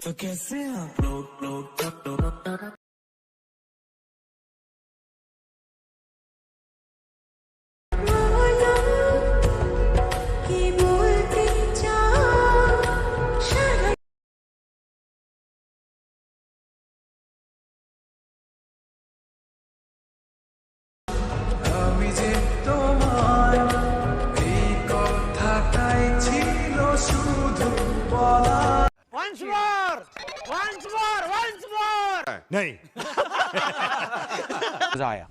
तो कैसे आप लोग আমি যে তোমার এই কথাটাই ছিল শুধু বলা। Once more! Once more! Once more! नहीं मजा आया।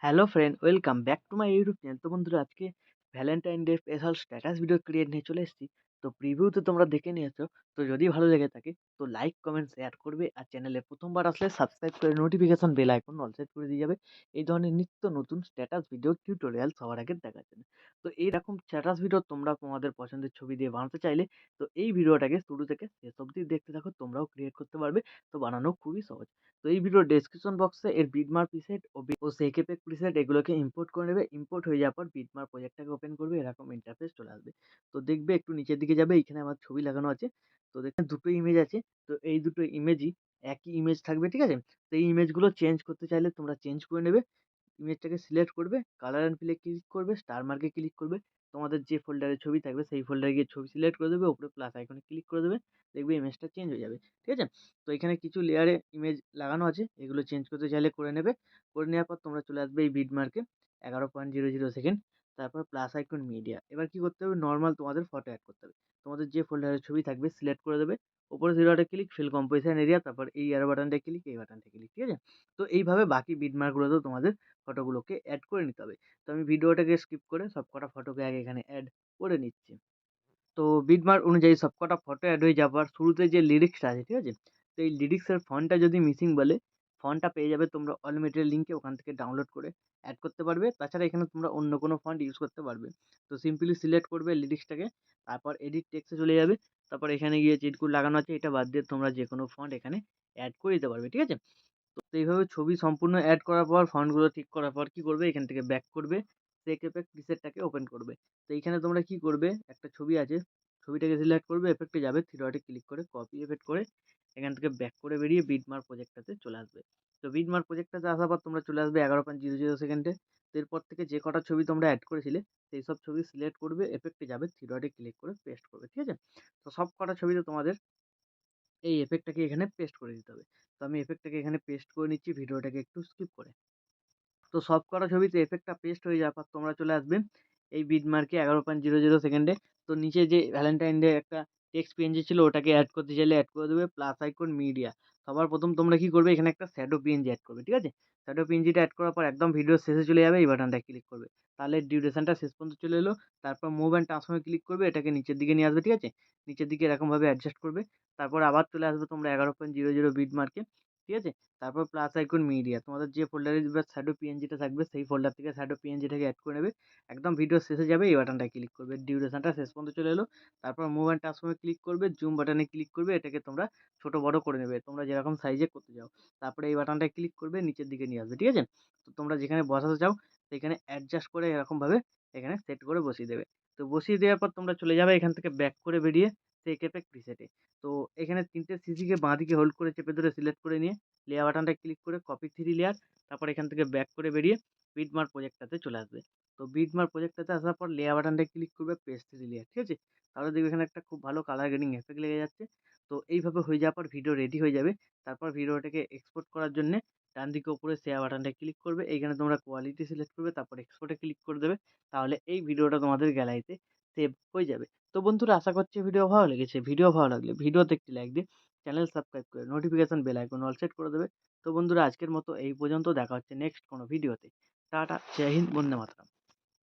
Hello friend, welcome back to my YouTube channel. তো বন্ধুরা, আজকে Valentine day special status video create নিয়ে চলে এসেছি। তো প্রিভিউ তো তোমরা দেখে নিয়েছো। তো যদি ভালো লেগে থাকে তো লাইক কমেন্ট শেয়ার করবে, আর চ্যানেলে প্রথমবার আসলে সাবস্ক্রাইব করে notification bell icon all set করে দিয়ে যাবে এই ধরনের নিত্য নতুন স্ট্যাটাস ভিডিও টিউটোরিয়াল সবার আগে দেখার জন্য। তো এইরকম স্ট্যাটাস ভিডিও তোমরা তোমাদের পছন্দের ছবি দিয়ে বানাতে চাইলে তো এই ভিডিওটাকে শুরু থেকে শেষ অবধি দেখতে থাকো, তোমরাও ক্রিয়েট করতে পারবে। তো বানানো খুবই সহজ। তো এই ভিডিওর ডেসক্রিপশন বক্সে এর বিটমার্ক প্রিসেট ও সেকেপেক প্রিসেট এগুলোকে ইম্পোর্ট করে নেবে। ইম্পোর্ট হয়ে যাওয়ার পর বিটমার্ক প্রজেক্টটাকে ওপেন করবে, এরকম ইন্টারফেস চলে আসবে। তো দেখবে একটু নিচের দিকে যাবে, এখানে আমার ছবি লাগানো আছে। তো দেখবেন দুটো ইমেজ আছে। তো এই দুটো ইমেজই একই ইমেজ থাকবে, ঠিক আছে? তো এই ইমেজগুলো চেঞ্জ করতে চাইলে তোমরা চেঞ্জ করে নেবে। ইমেজটাকে সিলেক্ট করবে, কালার অ্যান্ড ফিলে ক্লিক করবে, স্টার মার্কে ক্লিক করবে। তোমাদের যে ফোল্ডারে ছবি থাকবে সেই ফোল্ডারে গিয়ে ছবি সিলেক্ট করে দেবে, উপরে প্লাস আইকনে ক্লিক করে দেবে। দেখবে ইমেজটা চেঞ্জ হয়ে যাবে, ঠিক আছে? তো এখানে কিছু লেয়ারে ইমেজ লাগানো আছে, এগুলো চেঞ্জ করতে চাইলে করে নেবে। করে নেওয়ার পর তোমরা চলে আসবে এই বিটমার্কে 11.00 সেকেন্ড, তারপর প্লাস আইকন মিডিয়া। এবার কি করতে হবে, নর্মাল তোমাদের ফটো অ্যাড করতে হবে। তোমাদের যে ফোল্ডারে ছবি থাকবে সিলেক্ট করে দেবে, উপরে three click, fill composition area, তারপর এই এরো বাটনটা ক্লিক, এই বাটনটা ক্লিক, ঠিক আছে? তো এইভাবে বাকি বিটমার্কগুলোতেও তোমাদের ফটোগুলোকে অ্যাড করে নিতে হবে। তো আমি ভিডিওটাকে স্কিপ করে সবকটা ফটোকে আগে এখানে অ্যাড করে নিচ্ছি। তো বিটমার্ক অনুযায়ী সবকটা ফটো অ্যাড হয়ে যাবার শুরুতে যে লিরিক্সটা আছে, ঠিক আছে? তো এই লিরিক্সের ফন্টটা যদি মিসিং বলে, ফন্টটা পেয়ে যাবে তোমরা অল মেটেরিয়াল লিঙ্কে, ওখান থেকে ডাউনলোড করে অ্যাড করতে পারবে। তাছাড়া এখানে তোমরা অন্য কোনো ফন্ট ইউজ করতে পারবে। তো সিম্পলি সিলেক্ট করবে লিরিক্সটাকে, তারপর এডিট টেক্সটে চলে যাবে। তারপর এখানে গিয়ে চিটকুট লাগানো আছে, এটা বাদ দিয়ে তোমরা যে কোনো ফন্ট এখানে অ্যাড করে দিতে পারবে, ঠিক আছে? তো এইভাবে ছবি সম্পূর্ণ অ্যাড করার পর, ফন্টগুলো ঠিক করার পর কি করবে, এখান থেকে ব্যাক করবে, সেক এফেক্ট প্রিসেটটাকে ওপেন করবে। তো এইখানে তোমরা কি করবে, একটা ছবি আছে, ছবিটাকে সিলেক্ট করবে, এফেক্টে যাবে, থ্রি ডটে ক্লিক করে কপি এফেক্ট করে এখান থেকে ব্যাক করে বেরিয়ে বিটমার্ক প্রজেক্টটাতে চলে আসবে। তো বিটমার্ক প্রজেক্টটাতে আসার পর তোমরা চলে আসবে 11.00 সেকেন্ডে। তো এরপর থেকে যে কটা ছবি তোমরা অ্যাড করেছিলে সেই সব ছবি সিলেক্ট করবে, এফেক্টে যাবে, থ্রি ডটে ক্লিক করে পেস্ট করবে, ঠিক আছে? তো সব কটা ছবিতে তোমাদের এই এফেক্টটাকে এখানে পেস্ট করে দিতে হবে। তো আমি এফেক্টটাকে এখানে পেস্ট করে নিচ্ছি, ভিডিওটাকে একটু স্কিপ করে। তো সবকটা ছবিতে এফেক্টটা পেস্ট হয়ে যাওয়ার পর তোমরা চলে আসবে এই বিটমার্কে 11.00 সেকেন্ডে। তো নিচে যে ভ্যালেন্টাইন ডে একটা টেক্সট পিএনজি ছিল, ওটাকে অ্যাড করতে চাইলে অ্যাড করে দেবে, প্লাস আইকন মিডিয়া। সবার প্রথম তোমরা কি করবে, এখানে একটা শ্যাডো পিএনজি অ্যাড করবে, ঠিক আছে? শ্যাডো পিএনজিটা অ্যাড করার পর একদম ভিডিওর শেষে চলে যাবে, এই বাটনটা ক্লিক করবে। তাহলে ডিউরেশনটা শেষ পর্যন্ত চলে এলো। তারপর মুভ অ্যান্ড ট্রান্সফর্মে ক্লিক করবে, এটাকে নিচের দিকে নিয়ে আসবে, ঠিক আছে? নিচের দিকে এরকমভাবে অ্যাডজাস্ট করবে। তারপর আবার চলে আসবে তোমরা 11.00 বিটমার্কে, ঠিক আছে? তারপর প্লাস আইকন মিডিয়া, তোমাদের যে ফোল্ডারে শ্যাডো পিএনজিটা থাকবে সেই ফোল্ডার থেকে শ্যাডো পিএনজিটাকে অ্যাড করে নেবে। একদম ভিডিও শেষে যাবে, এই বাটনটা ক্লিক করবে, ডিউরেশনটা শেষ পর্যন্ত চলে এলো। তারপর মুভ অ্যান্ড ট্রান্সফর্মে ক্লিক করবে, জুম বাটনে ক্লিক করবে, এটাকে তোমরা ছোট বড় করে নেবে তোমরা যেরকম সাইজে করতে চাও। তারপরে এই বাটনটা ক্লিক করবে, নিচের দিকে নিয়ে আসবে, ঠিক আছে? তো তোমরা যেখানে বসাতে চাও সেখানে অ্যাডজাস্ট করে এরকমভাবে এখানে সেট করে বসিয়ে দেবে। তো বসিয়ে দেওয়ার পর তোমরা চলে যাবে এখান থেকে ব্যাক করে বেরিয়ে সেক এফেক্ট প্রিসেটে। তো এখানে তিনটে সিসিকে বাঁদিকে হোল্ড করে চেপে ধরে সিলেক্ট করে নিয়ে লেয়ার বাটনটা ক্লিক করে কপি থ্রি লেয়ার, তারপর এখান থেকে ব্যাক করে বেরিয়ে বিটমার্ক প্রজেক্টটাতে চলে আসবে। তো বিটমার্ক প্রজেক্টটাতে আসার পর লেয়ার বাটনটা ক্লিক করবে, পেস্ট থ্রি লেয়ার, ঠিক আছে? তাহলে দেখবে এখানে একটা খুব ভালো কালার গ্রেডিং এফেক্ট লেগে যাচ্ছে। তো এইভাবে হয়ে যাওয়ার পর ভিডিও রেডি হয়ে যাবে। তারপর ভিডিওটাকে এক্সপোর্ট করার জন্য ডান দিকে উপরে শেয়ার বাটনটা ক্লিক করবে, এইখানে তোমরা কোয়ালিটি সিলেক্ট করবে, তারপর এক্সপোর্টে ক্লিক করে দেবে। তাহলে এই ভিডিওটা তোমাদের গ্যালারিতে সেভ হয়ে যাবে। তো বন্ধুরা, আশা করছি ভিডিও ভালো লেগেছে। ভিডিও ভালো লাগলে ভিডিওতে একটি লাইক দিয়ে চ্যানেল সাবস্ক্রাইব করে notification bell icon all set করে দেবে। তো বন্ধুরা, আজকের মতো এই পর্যন্ত, দেখা হচ্ছে নেক্সট কোনো ভিডিওতে। টাটা, জয় হিন্দ, বন্দে মাতরম।